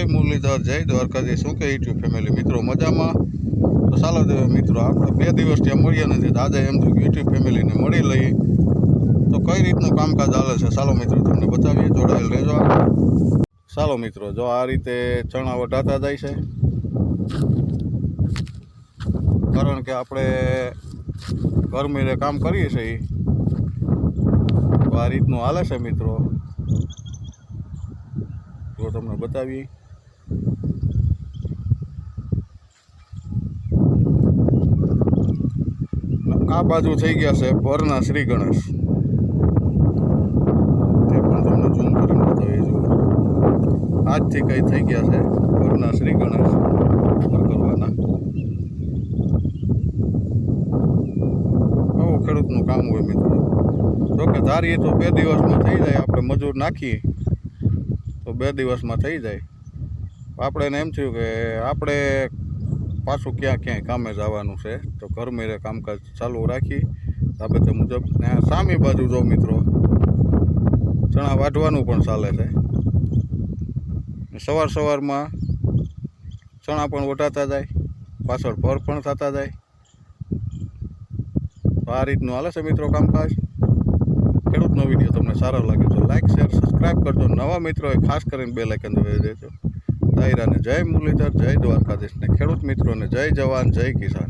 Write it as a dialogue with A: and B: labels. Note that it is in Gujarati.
A: મુરલીધર, જય દ્વારકાધીશ. શું કે યુટ્યુબ ફેમિલી મિત્રો મજામાં? તો ચાલો મિત્રો, આપણે 2 દિવસ ત્યાં મળ્યા નથી, તો આજે એમ થયું કે યુટ્યુબ ફેમિલીને મળી લઈએ. તો કઈ રીતનું કામકાજ ચાલે છે ચાલો મિત્રો તમને બતાવીએ, જોડાયેલ રહેજો. ચાલો મિત્રો, જો આ રીતે ચણા વઢાતા જાય છે, કારણ કે આપણે ગરમીને કામ કરીએ છીએ. તો આ રીતનું હાલે છે મિત્રો, જો તમને બતાવીએ. આ બાજુ થઈ ગયા છે પરના શ્રી ગણેશ, તે પણ તમને ઝૂમ કરીને બતાવીએ. જો આજથી કઈ થઈ ગયા છે પરના શ્રી ગણેશ કરવાના. આવું ખેડૂતનું કામ હોય મિત્રો. જોકે ધારીએ તો 2 દિવસમાં થઈ જાય, આપણે મજૂર નાખીએ તો 2 દિવસમાં થઈ જાય. આપણે એને એમ થયું કે આપણે પાછું ક્યાંય કામે જવાનું છે, તો ઘર મેરે કામકાજ ચાલુ રાખી બાબતે મુજબ. ને સામી બાજુ જો મિત્રો, ચણા વાઢવાનું પણ ચાલે છે. સવારમાં ચણા પણ વઢાતા જાય, પાછળ ભર પણ થતા જાય. તો આ રીતનું હાલે છે મિત્રો કામકાજ. ખેડૂતનો વિડીયો તમને સારો લાગે તો લાઇક શેર સબસ્ક્રાઈબ કરજો. નવા મિત્રોએ ખાસ કરીને બેલ આઇકન દબાવી દેજો. દાયરાને જય મુરલીધર, જય દ્વારકાધીશ, ને ખેડૂત મિત્રોને જય જવાન જય કિસાન.